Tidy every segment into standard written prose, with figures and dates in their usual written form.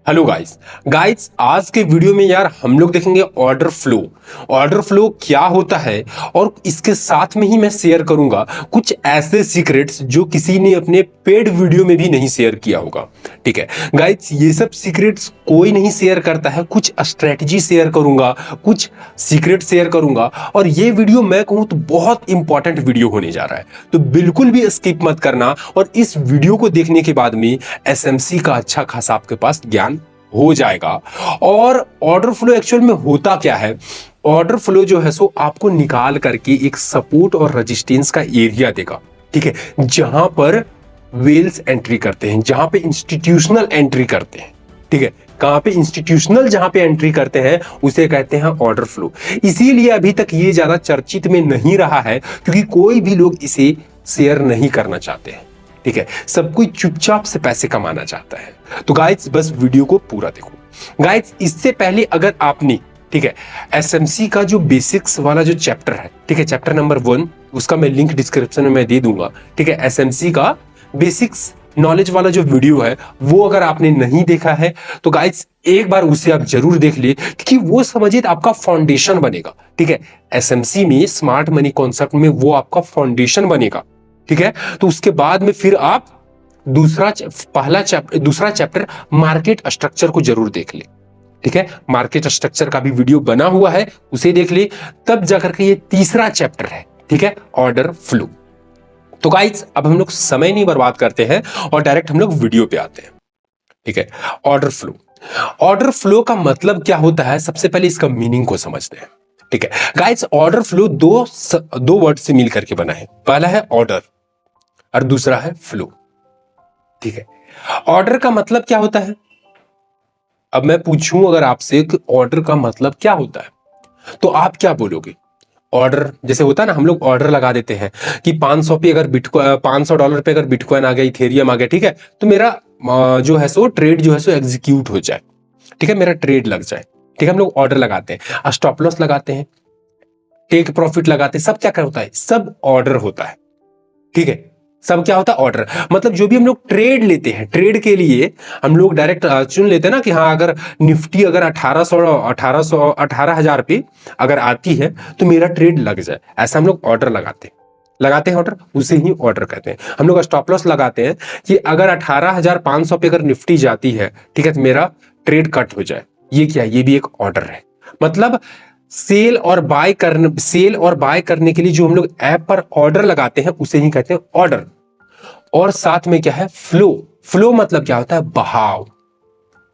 Hello guys आज के video में यार हम लोग देखेंगे ऑर्डर फ्लो क्या होता है। और इसके साथ में ही मैं शेयर करूंगा कुछ ऐसे सीक्रेट्स जो किसी ने अपने पेड वीडियो में भी नहीं शेयर किया होगा। ठीक है गाइस, ये सब सीक्रेट्स कोई नहीं शेयर करता है। कुछ स्ट्रेटजी शेयर करूंगा, कुछ सीक्रेट शेयर करूंगा, और ये वीडियो मैं कहूं तो बहुत इंपॉर्टेंट वीडियो होने जा रहा है, तो बिल्कुल भी स्किप मत करना। और इस वीडियो को देखने के बाद में एसएमसी का अच्छा खासा आपके पास ज्ञान हो जाएगा। और ऑर्डर फ्लो एक्चुअल में होता क्या है? ऑर्डर फ्लो जो है सो आपको निकाल करके एक सपोर्ट और रेजिस्टेंस का एरिया देगा। ठीक है, जहां पर वेल्स एंट्री करते हैं, जहां पे इंस्टीट्यूशनल एंट्री करते हैं। ठीक है, कहां पे इंस्टीट्यूशनल जहां पे एंट्री करते हैं उसे कहते हैं ऑर्डर फ्लो। इसीलिए अभी तक ये ज्यादा चर्चित में नहीं रहा है, क्योंकि कोई भी लोग इसे शेयर नहीं करना चाहते हैं। ठीक है, सब कोई चुपचाप से पैसे कमाना चाहता है। तो गाइस बस वीडियो को पूरा देखो। गाइस इससे पहले अगर आपने, ठीक है, एसएमसी का जो बेसिक्स वाला जो चैप्टर है, ठीक है, चैप्टर नंबर 1, उसका मैं लिंक डिस्क्रिप्शन में मैं दे दूंगा। ठीक है, एसएमसी का बेसिक्स नॉलेज वाला जो वीडियो है वो अगर आपने नहीं देखा है तो गाइस एक बार उसे आप जरूर देख लिए, क्योंकि वो समझिए आपका फाउंडेशन बनेगा। ठीक है, एसएमसी में स्मार्ट मनी कॉन्सेप्ट में वो आपका फाउंडेशन बनेगा। ठीक है, तो उसके बाद में फिर आप दूसरा चैप्टर मार्केट स्ट्रक्चर को जरूर देख ले। ठीक है, मार्केट स्ट्रक्चर का भी वीडियो बना हुआ है, उसे देख ले, तब जाकर के ये तीसरा चैप्टर है। ठीक है, ऑर्डर फ्लो। तो गाइस अब हम लोग समय नहीं बर्बाद करते हैं और डायरेक्ट हम लोग वीडियो पे आते हैं। ठीक है, ऑर्डर फ्लो। ऑर्डर फ्लो का मतलब क्या होता है, सबसे पहले इसका मीनिंग को समझते हैं। ठीक है गाइस, ऑर्डर फ्लो दो वर्ड से मिल करके बना है। पहला है ऑर्डर और दूसरा है फ्लो। ठीक है, ऑर्डर का मतलब क्या होता है? अब मैं पूछूं अगर आपसे कि ऑर्डर का मतलब क्या होता है, तो आप क्या बोलोगे? ऑर्डर जैसे होता है ना, हम लोग ऑर्डर लगा देते हैं कि 500 पे अगर बिटकॉइन, $500 पे अगर बिटकॉइन आ गया, इथेरियम आ गया, ठीक है, तो मेरा जो है सो ट्रेड जो है सो एग्जीक्यूट हो जाए। ठीक है, मेरा ट्रेड लग जाए। ठीक है, हम लोग ऑर्डर लगाते हैं, स्टॉप लॉस लगाते हैं, टेक प्रॉफिट लगाते हैं, सब क्या होता है? सब ऑर्डर होता है। ठीक है, सब क्या होता है? ऑर्डर। मतलब जो भी हम लोग ट्रेड लेते हैं, ट्रेड के लिए हम लोग डायरेक्ट चुन लेते हैं ना कि हाँ, अगर निफ्टी अगर 18,000 पे अगर आती है तो मेरा ट्रेड लग जाए, ऐसा हम लोग ऑर्डर लगाते हैं ऑर्डर, उसे ही ऑर्डर कहते हैं। हम लोग स्टॉप लॉस लगाते हैं कि अगर 18,500 पे अगर निफ्टी जाती है, ठीक है, तो मेरा ट्रेड कट हो जाए। ये क्या? ये भी एक ऑर्डर है। मतलब सेल और बाय करने के लिए जो हम लोग ऐप पर ऑर्डर लगाते हैं उसे ही कहते हैं ऑर्डर। और साथ में क्या है? फ्लो। फ्लो मतलब क्या होता है? बहाव।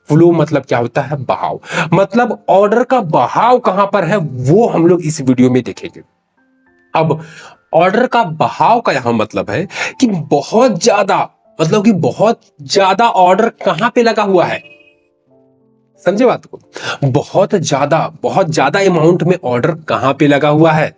फ्लो मतलब क्या होता है? बहाव। मतलब ऑर्डर का बहाव कहां पर है वो हम लोग इस वीडियो में देखेंगे। अब ऑर्डर का बहाव का यहां मतलब है कि बहुत ज्यादा, मतलब कि बहुत ज्यादा ऑर्डर कहां पे लगा हुआ है। समझे बात को? बहुत ज्यादा अमाउंट में ऑर्डर कहां पे लगा हुआ है।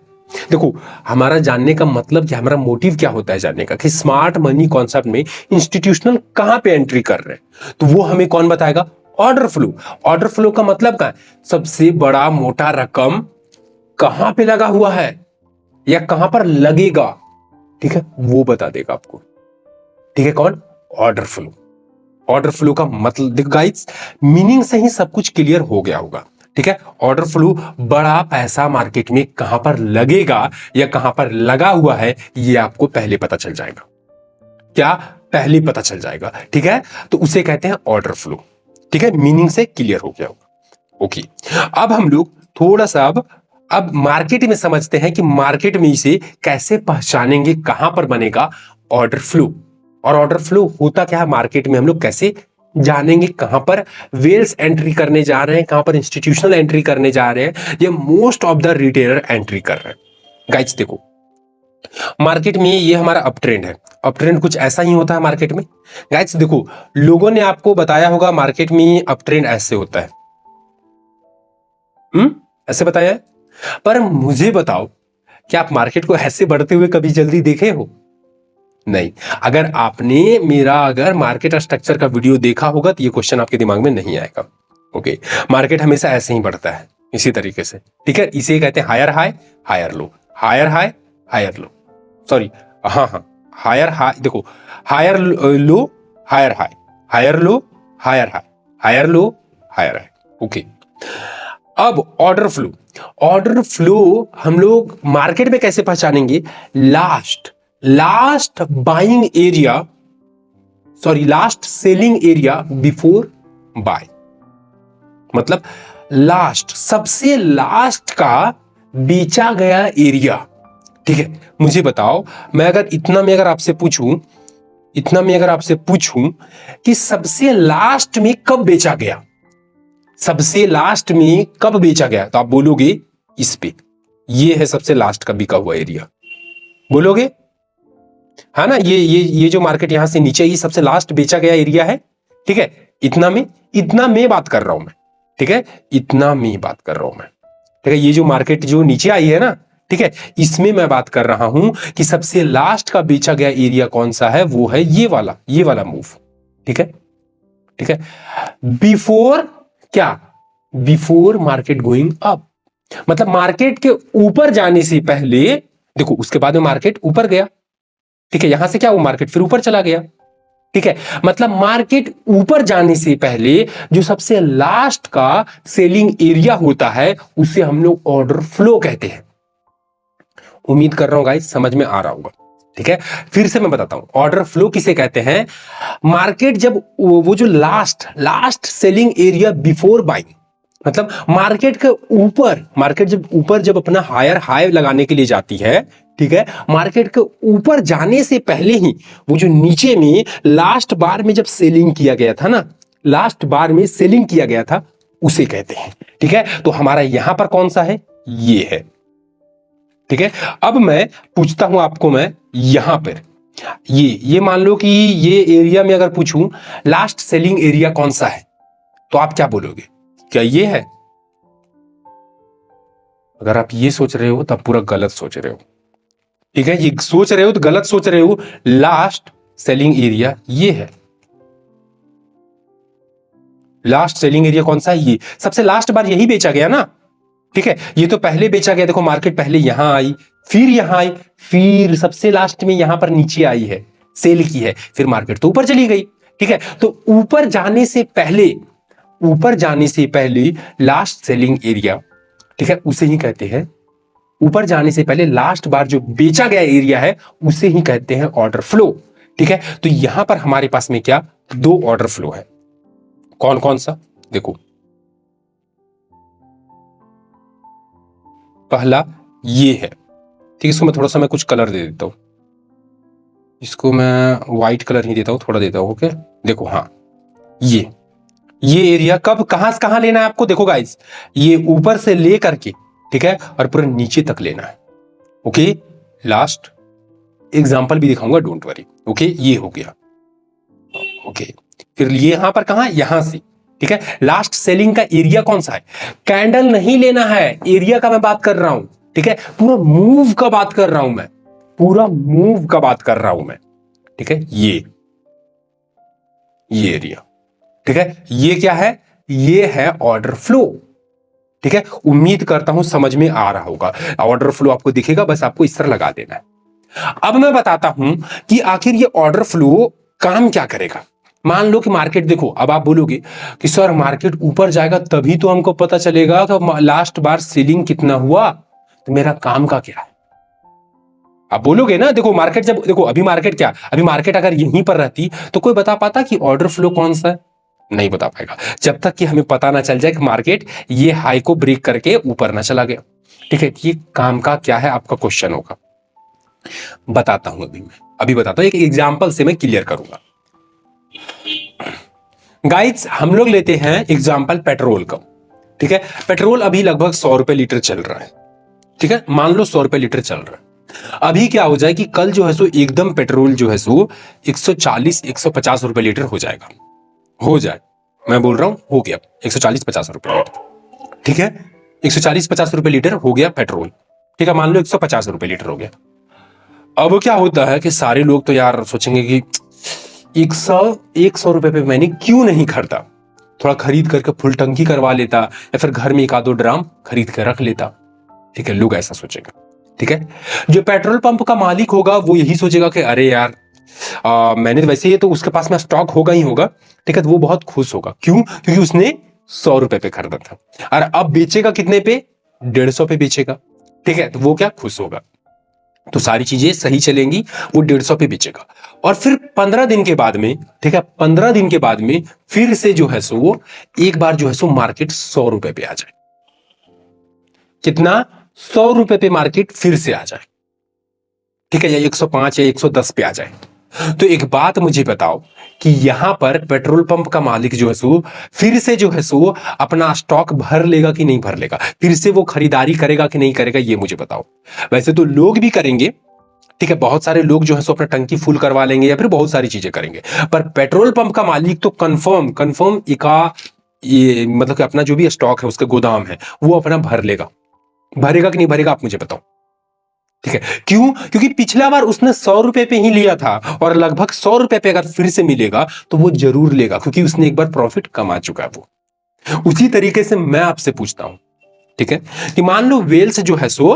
देखो, हमारा जानने का मतलब क्या, हमारा मोटिव क्या होता है जानने का, कि स्मार्ट मनी कॉन्सेप्ट में इंस्टीट्यूशनल कहां पे एंट्री कर रहे हैं, तो वो हमें कौन बताएगा? Order flow. ऑर्डर फ्लो का मतलब क्या है? सबसे बड़ा मोटा रकम कहां पे लगा हुआ है या कहां पर लगेगा, ठीक है, वो बता देगा आपको। ठीक है, कौन? Order flow. ऑर्डर फ्लो का मतलब देखो गाइस, मीनिंग से ही सब कुछ क्लियर हो गया होगा। ठीक है, ऑर्डर फ्लो बड़ा पैसा मार्केट में कहां पर लगेगा या कहां पर लगा हुआ है, ये आपको पहले पता चल जाएगा। क्या? पहले पता चल जाएगा। ठीक है, तो उसे कहते हैं ऑर्डर फ्लो। ठीक है, मीनिंग से क्लियर हो गया होगा। ओके, अब हम लोग थोड़ा सा अब मार्केट में समझते हैं कि मार्केट में इसे कैसे पहचानेंगे, कहां पर बनेगा ऑर्डर फ्लो। और ऑर्डर फ्लो होता क्या है मार्केट में, हम लोग कैसे जानेंगे कहां पर वेल्स एंट्री करने जा रहे हैं, कहां पर इंस्टीट्यूशनल एंट्री करने जा रहे हैं, या most of the retailer entry कर रहे हैं। गाइस देखो, मार्केट में ये हमारा अप ट्रेंड है। अप ट्रेंड कुछ ऐसा ही होता है मार्केट में। गाइस देखो, लोगों ने आपको बताया होगा मार्केट में अप ट्रेंड ऐसे होता है। ऐसे बताया है? पर मुझे बताओ, क्या आप मार्केट को ऐसे बढ़ते हुए कभी जल्दी देखे हो? नहीं। अगर आपने मेरा अगर मार्केट स्ट्रक्चर का वीडियो देखा होगा तो ये क्वेश्चन आपके दिमाग में नहीं आएगा। ओके, मार्केट हमेशा ऐसे ही बढ़ता है, इसी तरीके से। ठीक है, इसे कहते हैं higher high higher low, higher high higher low, sorry, हाँ, हायर हाई। देखो, higher low higher high, higher low higher high, higher low, higher high. Okay, अब ऑर्डर फ्लो हम लोग मार्केट में कैसे पहचानेंगे? Last buying area, sorry last selling area before buy. मतलब last, सबसे लास्ट का बेचा गया एरिया। ठीक है, मुझे बताओ, मैं अगर आपसे पूछूं कि सबसे लास्ट में कब बेचा गया, सबसे लास्ट में कब बेचा गया, तो आप बोलोगे इस पे, ये है सबसे लास्ट का बिका हुआ एरिया, बोलोगे है ना? ये जो मार्केट यहां से नीचे, ये सबसे लास्ट बेचा गया एरिया है। ठीक है, इतना में बात कर रहा हूं मैं। ठीक है, इतना में बात कर रहा हूं मैं। ठीक है, ये जो मार्केट जो नीचे आई है ना, ठीक है, इसमें मैं बात कर रहा हूं कि सबसे लास्ट का बेचा गया एरिया कौन सा है, वो है ये वाला मूव। ठीक है, ठीक है, बिफोर क्या? बिफोर मार्केट गोइंग अप, मतलब मार्केट के ऊपर जाने से पहले। देखो, उसके बाद में मार्केट ऊपर गया। ठीक है, यहां से क्या हुआ, मार्केट फिर ऊपर चला गया। ठीक है, मतलब मार्केट ऊपर जाने से पहले जो सबसे लास्ट का सेलिंग एरिया होता है, उसे हम लोग ऑर्डर फ्लो कहते हैं। उम्मीद कर रहा हूं गाइस समझ में आ रहा होगा। ठीक है, फिर से मैं बताता हूं, ऑर्डर फ्लो किसे कहते हैं? मार्केट जब वो जो last selling area before buying, मतलब मार्केट जब अपना हायर हाई लगाने के लिए जाती है। ठीक है, मार्केट के ऊपर जाने से पहले ही वो जो नीचे में लास्ट बार में जब सेलिंग किया गया था ना, लास्ट बार में सेलिंग किया गया था, उसे कहते हैं। ठीक है, तो हमारा यहां पर कौन सा है? ये है। ठीक है, अब मैं पूछता हूं आपको, मैं यहां पर ये मान लो कि ये एरिया में अगर पूछूं लास्ट सेलिंग एरिया कौन सा है, तो आप क्या बोलोगे? क्या ये है? अगर आप ये सोच रहे हो तब पूरा गलत सोच रहे हो। ठीक है, ये सोच रहे हो तो गलत सोच रहे हो। लास्ट सेलिंग एरिया ये है। लास्ट सेलिंग एरिया कौन सा है? ये सबसे लास्ट बार यही बेचा गया ना। ठीक है, ये तो पहले बेचा गया। देखो, मार्केट पहले यहां आई, फिर यहां आई, फिर सबसे लास्ट में यहां पर नीचे आई है, सेल की है, फिर मार्केट तो ऊपर चली गई। ठीक है, तो ऊपर जाने से पहले लास्ट सेलिंग एरिया, ठीक है, उसे ही कहते हैं, ऊपर जाने से पहले लास्ट बार जो बेचा गया एरिया है, उसे ही कहते हैं ऑर्डर फ्लो। ठीक है, तो यहां पर हमारे पास में क्या, दो ऑर्डर फ्लो है। कौन कौन सा? देखो, पहला ये है। ठीक है, इसको मैं थोड़ा सा कुछ कलर दे देता हूं, इसको मैं व्हाइट कलर ही देता हूं, थोड़ा देता हूं। ओके, देखो, हाँ, ये एरिया कब कहां से कहां लेना है आपको? देखो गाइस, ये ऊपर से ले करके, ठीक है, और पूरे नीचे तक लेना है। ओके, लास्ट एग्जांपल भी दिखाऊंगा, डोंट वरी। ओके, ये हो गया। ओके, फिर ये यहां पर कहां? यहां से। ठीक है, लास्ट सेलिंग का एरिया कौन सा है? कैंडल नहीं लेना है, एरिया का मैं बात कर रहा हूं। ठीक है, पूरा मूव का बात कर रहा हूं मैं, पूरा मूव का बात कर रहा हूं मैं। ठीक है, ये एरिया। ठीक है, ये क्या है? ये है ऑर्डर फ्लो। ठीक है, उम्मीद करता हूं समझ में आ रहा होगा। ऑर्डर फ्लो आपको दिखेगा, बस आपको इस तरह लगा देना है। अब मैं बताता हूं कि आखिर ये ऑर्डर फ्लो काम क्या करेगा। मान लो कि मार्केट, देखो, अब आप बोलोगे कि सर मार्केट ऊपर जाएगा तभी तो हमको पता चलेगा कि लास्ट बार सेलिंग कितना हुआ, तो मेरा काम का क्या है? आप बोलोगे ना। देखो, मार्केट जब, देखो अभी मार्केट अगर यहीं पर रहती तो कोई बता पाता कि ऑर्डर फ्लो कौन सा है? नहीं बता पाएगा, जब तक कि हमें पता ना चल जाए कि मार्केट ये हाई को ब्रेक करके ऊपर ना चला गया। ठीक है, ये काम का क्या है आपका क्वेश्चन होगा। बताता हूं, अभी बताता हूं, एक एग्जांपल से मैं क्लियर करूंगा। गाइस, हम लोग लेते हैं एग्जांपल पेट्रोल का। ठीक है, पेट्रोल अभी लगभग 100 रुपए लीटर चल रहा है। ठीक है, मान लो 100 रुपए लीटर चल रहा है। अभी क्या हो जाए कि कल जो है सो एकदम पेट्रोल जो है सो 140-150 रुपए लीटर हो जाएगा। हो जाए, मैं बोल रहा हूं, हो गया 140-50 रुपए लीटर। ठीक है, 140-50 रुपए लीटर हो गया पेट्रोल। ठीक है, मान लो 150 रुपए लीटर हो गया। अब क्या होता है कि सारे लोग तो यार सोचेंगे कि 100 रुपए पे मैंने क्यों नहीं खरीदा, थोड़ा खरीद करके फुल टंकी करवा लेता, या फिर घर में एक आधो ड्राम खरीद के रख लेता। ठीक है, लोग ऐसा सोचेंगे। ठीक है, जो पेट्रोल पंप का मालिक होगा वो यही सोचेगा कि अरे यार मैंने तो वैसे ही, तो उसके पास में स्टॉक होगा ही होगा, ठीक है, तो वो बहुत खुश होगा। क्यों? क्योंकि उसने 100 रुपए पे खरीदा था और अब बेचेगा कितने पे? 150 पे बेचेगा, ठीक है, तो वो क्या खुश होगा। तो सारी चीजें सही चलेंगी, वो 150 पे बेचेगा। और फिर 15 दिन के बाद में, ठीक है, 15 दिन के बाद में फिर से जो है सो वो एक बार जो है सो मार्केट 100 रुपए पे आ जाए। कितना? 100 रुपए पे मार्केट फिर से आ जाए, ठीक है, या 105 या 110 पे आ जाए। तो एक बात मुझे बताओ कि यहां पर पेट्रोल पंप का मालिक जो है सो फिर से जो है सो अपना स्टॉक भर लेगा कि नहीं भर लेगा? फिर से वो खरीदारी करेगा कि नहीं करेगा, ये मुझे बताओ। वैसे तो लोग भी करेंगे, ठीक है, बहुत सारे लोग जो है सो अपना टंकी फुल करवा लेंगे या फिर बहुत सारी चीजें करेंगे, पर पेट्रोल पंप का मालिक तो कंफर्म कंफर्म इका ये मतलब कि अपना जो भी स्टॉक है, उसका गोदाम है, वो अपना भर लेगा। भरेगा कि नहीं भरेगा, आप मुझे बताओ, ठीक है। क्यों? क्योंकि पिछला बार उसने 100 रुपए पे ही लिया था और लगभग 100 रुपए पे अगर फिर से मिलेगा तो वो जरूर लेगा, क्योंकि उसने एक बार प्रॉफिट कमा चुका है वो। उसी तरीके से मैं आपसे पूछता हूं, ठीक है, कि मान लो वेल्स जो है सो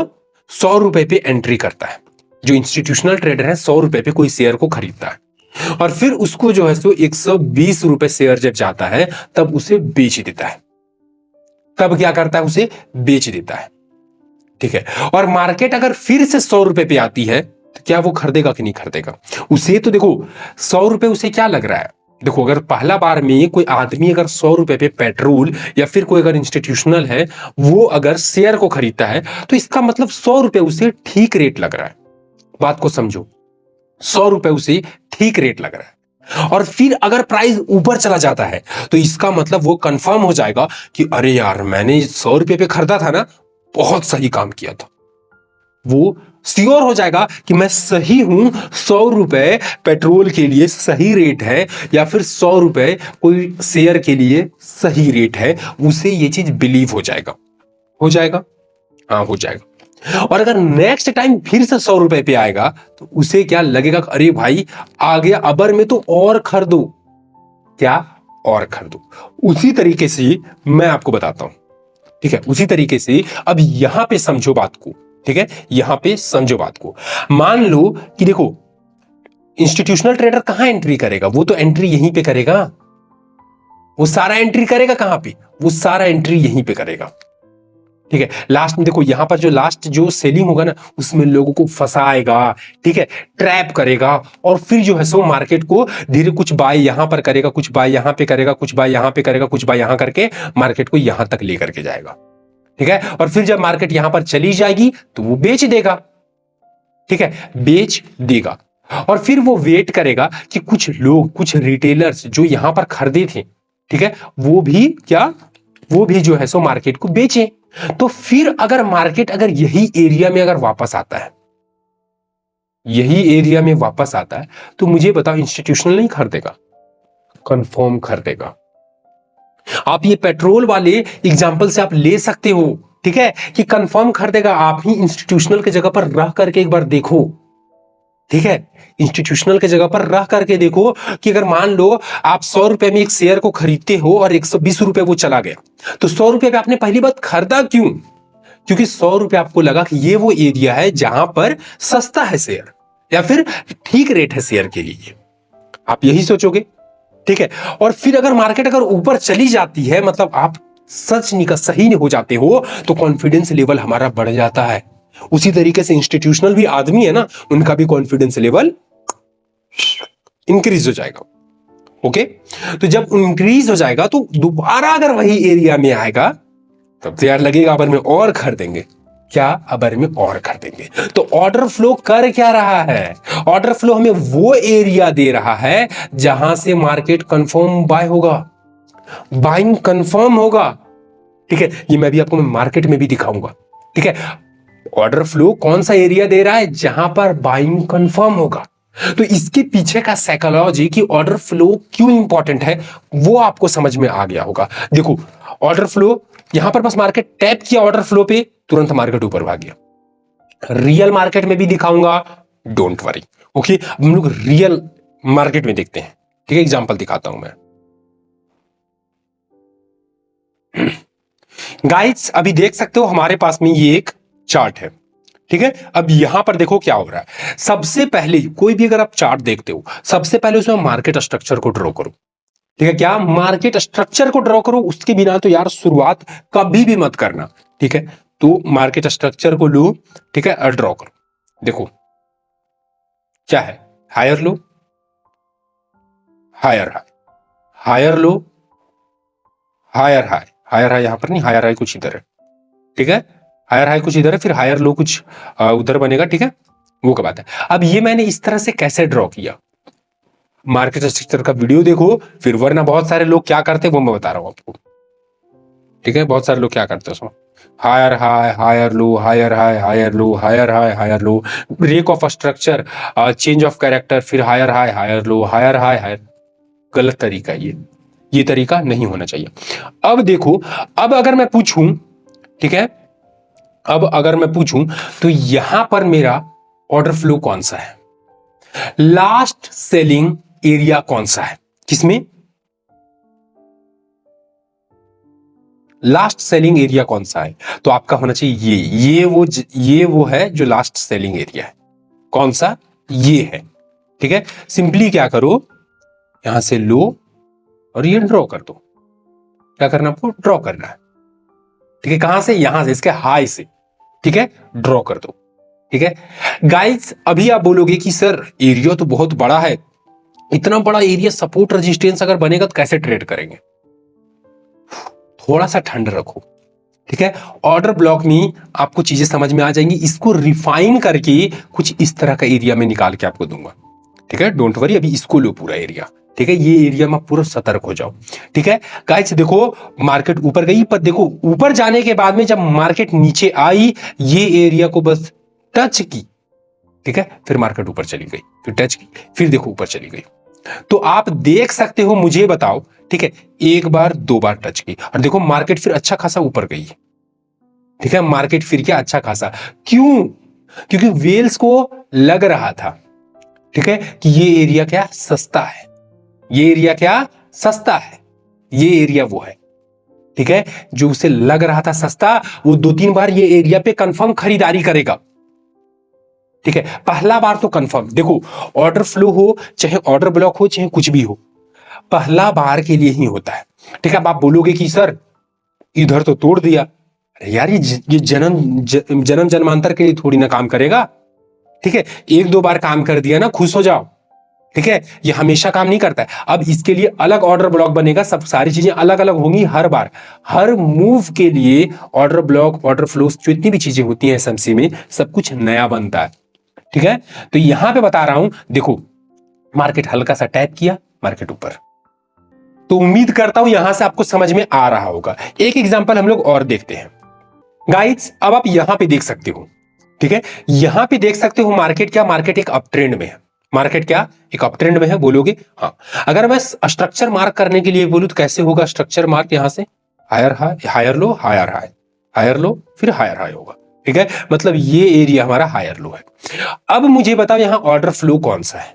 100 रुपए पे एंट्री करता है, जो इंस्टीट्यूशनल ट्रेडर है 100 रुपए पे कोई शेयर को खरीदता है और फिर उसको जो है सो 120 रुपए शेयर जब जाता है तब उसे बेच देता है। तब क्या करता है? उसे बेच देता है, ठीक है। और मार्केट अगर फिर से 100 रुपए पे आती है तो क्या वो खरीदेगा कि नहीं खरीदेगा? उसे तो देखो 100 रुपए उसे क्या लग रहा है, देखो अगर पहला बार में कोई आदमी अगर 100 रुपए पे पेट्रोल या फिर कोई अगर इंस्टीट्यूशनल है वो अगर शेयर को खरीदता है तो इसका मतलब 100 रुपए उसे ठीक रेट लग रहा है। बात को समझो, 100 रुपए उसे ठीक रेट लग रहा है। और फिर अगर प्राइस ऊपर चला जाता है तो इसका मतलब वो कंफर्म हो जाएगा कि अरे यार मैंने 100 रुपए पे खरीदा था ना, बहुत सही काम किया था। वो श्योर हो जाएगा कि मैं सही हूं, 100 रुपए पेट्रोल के लिए सही रेट है या फिर 100 रुपए कोई शेयर के लिए सही रेट है। उसे ये चीज बिलीव हो जाएगा। हो जाएगा? हाँ, हो जाएगा। और अगर नेक्स्ट टाइम फिर से 100 रुपए पे आएगा तो उसे क्या लगेगा? अरे भाई आ गया अबर में तो और खरीदो। क्या? और खरीदो। उसी तरीके से मैं आपको बताता हूं, ठीक है, उसी तरीके से अब यहां पे समझो बात को, ठीक है, यहां पे समझो बात को। मान लो कि देखो इंस्टीट्यूशनल ट्रेडर कहां एंट्री करेगा? वो तो एंट्री यहीं पे करेगा। वो सारा एंट्री करेगा कहां पे? वो सारा एंट्री यहीं पे करेगा, ठीक है। लास्ट में देखो यहां पर जो लास्ट जो सेलिंग होगा ना उसमें लोगों को फंसाएगा, ठीक है, ट्रैप करेगा और फिर जो है सो मार्केट को धीरे कुछ बाय यहां पर करेगा, कुछ बाय यहां पे करेगा, कुछ बाय यहां पे करेगा, कुछ बाय यहां करके मार्केट को यहां तक लेकर के जाएगा, ठीक है। और फिर जब मार्केट यहां पर चली जाएगी तो वो बेच देगा, ठीक है, बेच देगा। और फिर वो वेट करेगा कि कुछ लोग, कुछ रिटेलर्स जो यहां पर खरीदे थे, ठीक है, वो भी क्या, वो भी जो है सो मार्केट को बेचे। तो फिर अगर मार्केट अगर यही एरिया में अगर वापस आता है, यही एरिया में वापस आता है तो मुझे बताओ इंस्टीट्यूशनल नहीं खरीदेगा? कंफर्म खरीदेगा। आप ये पेट्रोल वाले एग्जांपल से आप ले सकते हो, ठीक है, कि कंफर्म खरीदेगा। आप ही इंस्टीट्यूशनल की जगह पर रह करके एक बार देखो, ठीक है, इंस्टीट्यूशनल की जगह पर रह करके देखो कि अगर मान लो आप 100 रुपए में एक शेयर को खरीदते हो और 120 रुपए वो चला गया तो 100 रुपए पे आपने पहली बात खरीदा क्यों? क्योंकि 100 रुपए आपको लगा कि ये वो एरिया है जहां पर सस्ता है शेयर या फिर ठीक रेट है शेयर के लिए, आप यही सोचोगे, ठीक है। और फिर अगर मार्केट अगर ऊपर चली जाती है, मतलब आप सच निकल सही हो जाते हो तो कॉन्फिडेंस लेवल हमारा बढ़ जाता है। उसी तरीके से इंस्टीट्यूशनल भी आदमी है ना, उनका भी कॉन्फिडेंस लेवल इंक्रीज हो जाएगा। ओके, तो जब इंक्रीज हो जाएगा तो दोबारा अगर वही एरिया में आएगा तब तो यार लगेगा अबर में और खरीदेंगे। क्या? अबर में और खरीदेंगे। तो ऑर्डर फ्लो कर क्या रहा है? ऑर्डर फ्लो हमें वो एरिया दे रहा है जहां से मार्केट कंफर्म बाय होगा, बाइंग कंफर्म होगा, ठीक है। ये मैं भी आपको मार्केट में भी दिखाऊंगा, ठीक है। ऑर्डर फ्लो कौन सा एरिया दे रहा है? जहां पर बाइंग कंफर्म होगा। तो इसके पीछे का साइकोलॉजी कि ऑर्डर फ्लो क्यों इंपॉर्टेंट है वो आपको समझ में आ गया होगा। देखो ऑर्डर फ्लो यहां पर बस मार्केट टैप किया ऑर्डर फ्लो पे, तुरंत मार्केट ऊपर भाग गया। रियल मार्केट में भी दिखाऊंगा, डोंट वरी। ओके, हम लोग रियल मार्केट में देखते हैं, ठीक है। एग्जांपल दिखाता हूं मैं। गाइस अभी देख सकते हो हमारे पास में ये एक चार्ट है, ठीक है, अब यहां पर देखो क्या हो रहा है। सबसे पहले कोई भी अगर आप चार्ट देखते हो, सबसे पहले उसमें मार्केट स्ट्रक्चर को ड्रॉ करो। ठीक है, क्या मार्केट स्ट्रक्चर को ड्रॉ करो, उसके बिना तो यार शुरुआत कभी भी मत करना। ठीक है, तो मार्केट स्ट्रक्चर को लो, ठीक है, ड्रॉ करो। देखो क्या है, higher low, higher high, higher low, higher high, higher high यहां पर नहीं, हायर हाई कुछ इधर है। ठीक है, हायर हाई कुछ इधर है, फिर हायर लो कुछ उधर बनेगा। ठीक है, वो का बात है। अब ये मैंने इस तरह से कैसे ड्रॉ किया, मार्केट स्ट्रक्चर का वीडियो देखो फिर, वरना बहुत सारे लोग क्या करते हैं वो मैं बता रहा हूं आपको। ठीक है, बहुत सारे लोग क्या करते हैं उसमें, higher high, higher low, higher high, higher low, higher high, higher low, break of structure, change of character, फिर higher high, higher low, higher high, higher. गलत तरीका है ये तरीका नहीं होना चाहिए। अब देखो, अब अगर मैं पूछूं, ठीक है, अब अगर मैं पूछूं तो यहां पर मेरा ऑर्डर फ्लो कौन सा है, लास्ट सेलिंग एरिया कौन सा है, किसमें लास्ट सेलिंग एरिया कौन सा है, तो आपका होना चाहिए ये वो है जो लास्ट सेलिंग एरिया है। कौन सा, ये है। ठीक है, सिंपली क्या करो, यहां से लो और ये ड्रॉ कर दो। क्या करना आपको, ड्रॉ करना है। ठीक है, कहां से, यहां से, इसके हाई से। ठीक है, ड्रॉ कर दो। ठीक है गाइस, अभी आप बोलोगे कि सर एरिया तो बहुत बड़ा है, इतना बड़ा एरिया, सपोर्ट रेजिस्टेंस अगर बनेगा तो कैसे ट्रेड करेंगे। थोड़ा सा ठंड रखो। ठीक है, ऑर्डर ब्लॉक में आपको चीजें समझ में आ जाएंगी, इसको रिफाइन करके कुछ इस तरह का एरिया में निकाल के आपको दूंगा। ठीक है, डोंट वरी, अभी इसको लो पूरा एरिया। ठीक है, ये एरिया में पूरा सतर्क हो जाओ। ठीक है गाइस, देखो मार्केट ऊपर गई, पर देखो ऊपर जाने के बाद में जब मार्केट नीचे आई, ये एरिया को बस टच की। ठीक है, फिर मार्केट ऊपर चली गई, फिर टच की, फिर देखो ऊपर चली गई। तो आप देख सकते हो, मुझे बताओ। ठीक है, एक बार दो बार टच की और देखो मार्केट फिर अच्छा खासा ऊपर गई। ठीक है, मार्केट फिर क्या अच्छा खासा, क्यों, क्योंकि वेल्स को लग रहा था, ठीक है, कि ये एरिया क्या सस्ता है, ये एरिया क्या सस्ता है, ये एरिया वो है। ठीक है, जो उसे लग रहा था सस्ता, वो दो तीन बार ये एरिया पे कंफर्म खरीदारी करेगा। ठीक है, पहला बार तो कंफर्म, देखो ऑर्डर फ्लो हो चाहे ऑर्डर ब्लॉक हो चाहे कुछ भी हो, पहला बार के लिए ही होता है। ठीक है, अब आप बोलोगे कि सर इधर तो तोड़ दिया, अरे यार ये जन्म जन्मांतर के लिए थोड़ी ना काम करेगा। ठीक है, एक दो बार काम कर दिया ना, खुश हो जाओ। ठीक है, ये हमेशा काम नहीं करता है। अब इसके लिए अलग ऑर्डर ब्लॉक बनेगा, सब सारी चीजें अलग अलग होंगी हर बार, हर मूव के लिए ऑर्डर ब्लॉक, ऑर्डर फ्लो, जो इतनी भी चीजें होती हैं एसएमसी में, सब कुछ नया बनता है। ठीक है, तो यहां पे बता रहा हूं, देखो मार्केट हल्का सा टैप किया, मार्केट ऊपर, तो उम्मीद करता हूं यहां से आपको समझ में आ रहा होगा। एक एग्जांपल हम लोग और देखते हैं गाइड्स, अब आप यहां पे देख सकते हो। ठीक है, यहां पे देख सकते हो मार्केट क्या, मार्केट एक अप ट्रेंड में है, मार्केट क्या एक अप ट्रेंड में है, बोलोगे हाँ। अगर मैं स्ट्रक्चर मार्क करने के लिए बोलूं तो कैसे होगा स्ट्रक्चर मार्क, यहां से higher high, higher low, higher high, higher low, फिर हायर हाई होगा। ठीक है, मतलब ये एरिया हमारा हायर लो है। अब मुझे बताओ यहां ऑर्डर फ्लो कौन सा है,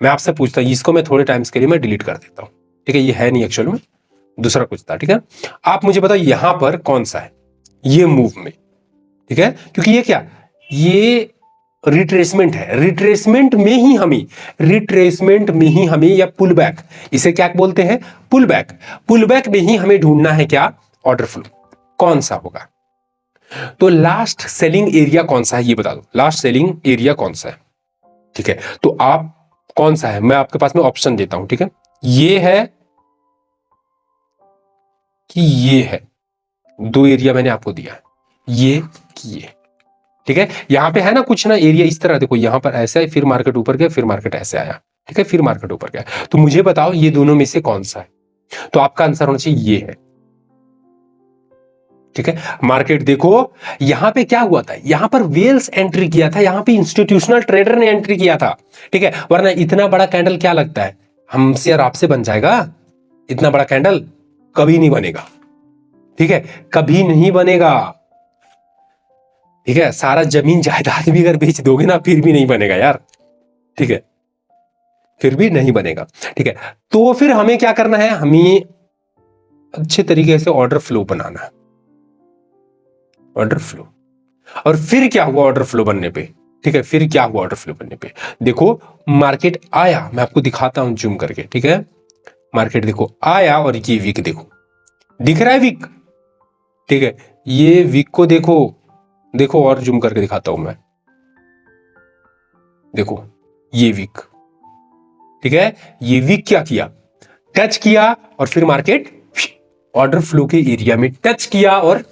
मैं आपसे पूछता हूं, इसको मैं थोड़े टाइम्स के लिए मैं डिलीट कर देता हूं। ठीक है, ये है नहीं एक्चुअल में, दूसरा कुछ था। ठीक है, आप मुझे बताओ यहां पर कौन सा है, ये मूव में। ठीक है, क्योंकि ये क्या, ये रिट्रेसमेंट है, रिट्रेसमेंट में ही हमें, या पुल बैक, इसे क्या बोलते हैं, पुल बैक, पुल बैक में ही हमें ढूंढना है क्या, ऑर्डर फ्लो कौन सा होगा। तो लास्ट सेलिंग एरिया कौन सा है ये बता दो, लास्ट सेलिंग एरिया कौन सा है। ठीक है, तो आप कौन सा है, मैं आपके पास में ऑप्शन देता हूं। ठीक है, ये है कि ये है, दो एरिया मैंने आपको दिया है, ये कि ये। ठीक है, यहां पे है ना कुछ ना एरिया इस तरह, देखो यहां पर ऐसा है, फिर मार्केट ऊपर गया, फिर मार्केट ऐसे आया। ठीक है, फिर मार्केट ऊपर गया, तो मुझे बताओ ये दोनों में से कौन सा है, तो आपका आंसर होना चाहिए ये है। ठीक है, मार्केट देखो यहां पे क्या हुआ था, यहां पर वेल्स एंट्री किया था, यहां पे इंस्टीट्यूशनल ट्रेडर ने एंट्री किया था। ठीक है, वरना इतना बड़ा कैंडल क्या लगता है हमसे और आपसे बन जाएगा, इतना बड़ा कैंडल कभी नहीं बनेगा। ठीक है, कभी नहीं बनेगा। ठीक है, सारा जमीन जायदाद भी अगर बेच दोगे ना फिर भी नहीं बनेगा यार। ठीक है, फिर भी नहीं बनेगा। ठीक है, तो फिर हमें क्या करना है, हमें अच्छे तरीके से ऑर्डर फ्लो बनाना है, ऑर्डर फ्लो। और फिर क्या हुआ ऑर्डर फ्लो बनने पे, ठीक है, फिर क्या हुआ ऑर्डर फ्लो बनने पे, देखो मार्केट आया, मैं आपको दिखाता हूं जूम करके, ठीक है, मार्केट देखो आया और ये वीक देखो, दिख रहा है वीक, ठीक है, ये वीक को देखो, देखो और जूम करके दिखाता हूं मैं, देखो ये वीक, ठीक है, ये वीक क्या किया, टच किया और फिर मार्केट ऑर्डर फ्लो के एरिया में टच किया, और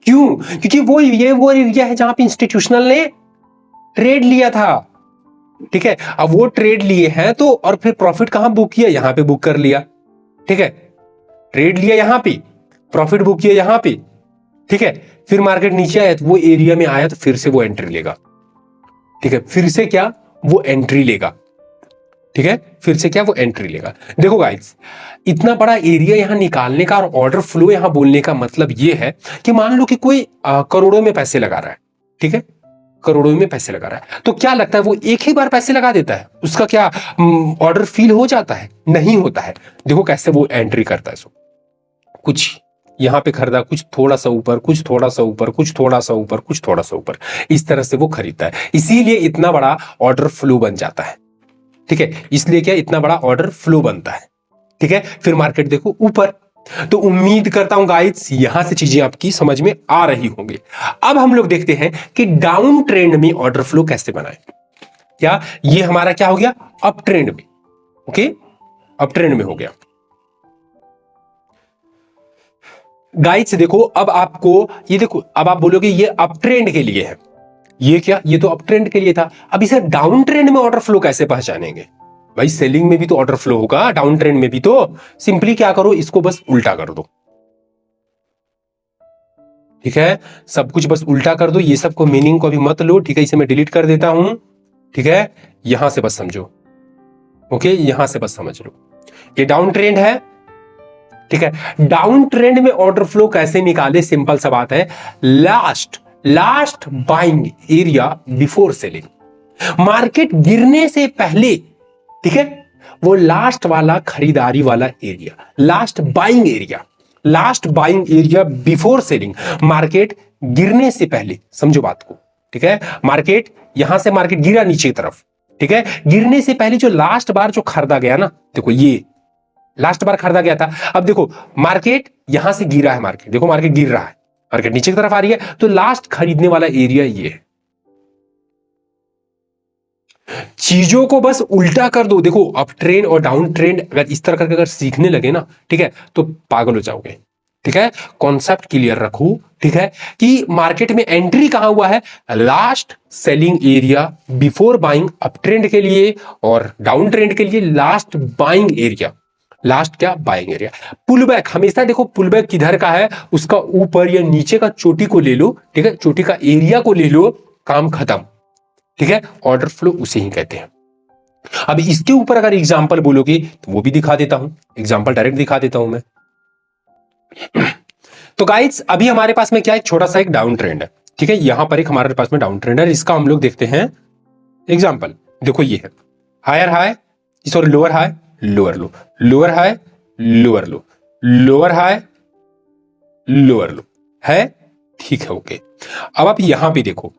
क्यों, क्योंकि वो एरिया है जहां पे इंस्टीट्यूशनल ने ट्रेड लिया था, ठीक है, अब वो ट्रेड लिए हैं तो, और फिर प्रॉफिट कहां बुक किया, यहां पे बुक कर लिया, ठीक है, ट्रेड लिया यहां पे, प्रॉफिट बुक किया यहां पे, ठीक है, फिर मार्केट नीचे आया तो वो एरिया में आया तो फिर से वो एंट्री लेगा, ठीक है, फिर से क्या वो एंट्री लेगा, ठीक है, फिर से क्या वो एंट्री लेगा। देखो गाइस, इतना बड़ा एरिया यहां निकालने का और ऑर्डर फ्लो यहां बोलने का मतलब यह है कि मान लो कि कोई करोड़ों में पैसे लगा रहा है, ठीक है, करोड़ों में पैसे लगा रहा है, तो क्या लगता है वो एक ही बार पैसे लगा देता है, उसका क्या ऑर्डर फील हो जाता है, नहीं होता है। देखो कैसे वो एंट्री करता है, सो कुछ यहां पे खरीदा, कुछ थोड़ा सा ऊपर, कुछ थोड़ा सा ऊपर, कुछ थोड़ा सा ऊपर, कुछ थोड़ा सा ऊपर, इस तरह से वो खरीदता है, इसीलिए इतना बड़ा ऑर्डर फ्लो बन जाता है, ठीक है, इसलिए क्या इतना बड़ा ऑर्डर फ्लो बनता है, ठीक है, फिर मार्केट देखो ऊपर, तो उम्मीद करता हूं गाइस यहां से चीजें आपकी समझ में आ रही होंगी। अब हम लोग देखते हैं कि डाउन ट्रेंड में ऑर्डर फ्लो कैसे बनाए, क्या ये हमारा क्या हो गया अप ट्रेंड में, ओके, अप ट्रेंड में हो गया गाइस, देखो अब आपको ये देखो, अब आप बोलोगे ये अप ट्रेंड के लिए है, ये क्या, ये तो अप ट्रेंड के लिए था, अब इसे डाउन ट्रेंड में ऑर्डर फ्लो कैसे पहचानेंगे, भाई सेलिंग में भी तो ऑर्डर फ्लो होगा, डाउन ट्रेंड में भी, तो सिंपली क्या करो, इसको बस उल्टा कर दो, ठीक है, सब कुछ बस उल्टा कर दो, ये सब को मीनिंग को भी मत लो, ठीक है, इसे मैं डिलीट कर देता हूं, ठीक है, यहां से बस समझो, ओके, यहां से बस समझ लो, ये डाउन ट्रेंड है, ठीक है, डाउन ट्रेंड में ऑर्डर फ्लो कैसे निकाले, सिंपल सा बात है, last buying area before selling, market गिरने से पहले, ठीक है, वो लास्ट वाला खरीदारी वाला area, last buying area before selling, market गिरने से पहले, समझो बात को, ठीक है, मार्केट यहां से मार्केट गिरा नीचे की तरफ, ठीक है, गिरने से पहले जो लास्ट बार जो खरीदा गया ना, देखो ये लास्ट बार खरीदा गया था, अब देखो मार्केट यहां से गिरा है, मार्केट देखो मार्केट गिर रहा है, मार्केट नीचे की तरफ आ रही है, तो लास्ट खरीदने वाला एरिया ये है, चीजों को बस उल्टा कर दो, देखो अप ट्रेंड और डाउन ट्रेंड अगर इस तरह करके अगर सीखने लगे ना, ठीक है, तो पागल हो जाओगे, ठीक है, कॉन्सेप्ट क्लियर रखो, ठीक है, कि मार्केट में एंट्री कहां हुआ है, last selling area before buying up trend के लिए, और डाउन ट्रेंड के लिए लास्ट बाइंग एरिया, लास्ट क्या बाइंग एरिया, पुल बैक हमेशा देखो, पुल बैक किधर का है, उसका ऊपर या नीचे का चोटी को ले लो, ठीक है, चोटी का एरिया को ले लो, काम खत्म, ठीक है, ऑर्डर फ्लो उसे ही कहते हैं। अब इसके ऊपर अगर एग्जांपल बोलोगे तो वो भी दिखा देता हूं, एग्जांपल डायरेक्ट दिखा देता हूं मैं। तो गाइस अभी हमारे पास में क्या है, छोटा सा एक डाउन ट्रेंड है, ठीक है, यहां पर एक हमारे पास में डाउन ट्रेंड है, इसका हम लोग देखते हैं एग्जांपल, देखो ये है higher high, sorry lower high lower low, lower high lower low, lower high lower low, है, ठीक है, ओके। अब आप यहां पे देखो,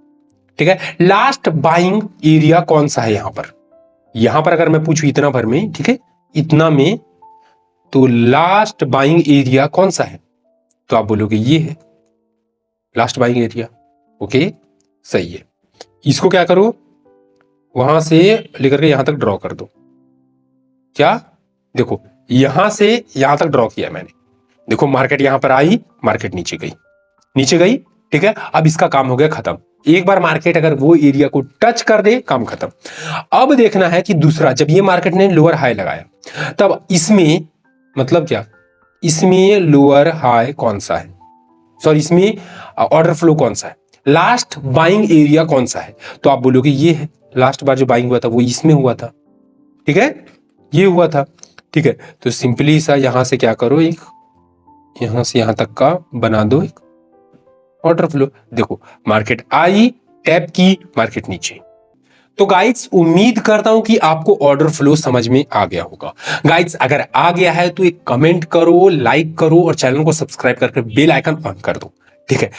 ठीक है, लास्ट बाइंग एरिया कौन सा है यहां पर अगर मैं पूछूं इतना भर में, ठीक है, इतना में, तो लास्ट बाइंग एरिया कौन सा है, तो आप बोलोगे ये है लास्ट बाइंग एरिया, ओके, सही है, इसको क्या करो, वहां से लेकर के यहां तक ड्रॉ कर दो, क्या, देखो यहां से यहां तक ड्रॉ किया मैंने, देखो मार्केट यहां पर आई, मार्केट नीचे गई, ठीक है, अब इसका काम हो गया खत्म, एक बार मार्केट अगर वो एरिया को टच कर दे काम खत्म। अब देखना है कि दूसरा, जब ये मार्केट ने लोअर हाई लगाया, तब इसमें मतलब क्या, इसमें लोअर हाई कौन सा है, सॉरी इसमें ऑर्डर फ्लो कौन सा है, लास्ट बाइंग एरिया कौन सा है, तो आप बोलोगे ये है, लास्ट बार जो बाइंग हुआ था वो इसमें हुआ था, ठीक है, ये हुआ था, ठीक है, तो सिंपली सा यहां से क्या करो, एक यहां से यहां तक का बना दो एक ऑर्डर फ्लो, देखो मार्केट आई, टैप की, मार्केट नीचे। तो गाइड्स उम्मीद करता हूं कि आपको ऑर्डर फ्लो समझ में आ गया होगा। गाइड्स अगर आ गया है तो एक कमेंट करो, लाइक करो और चैनल को सब्सक्राइब करके बेल आइकन ऑन कर दो, ठीक है।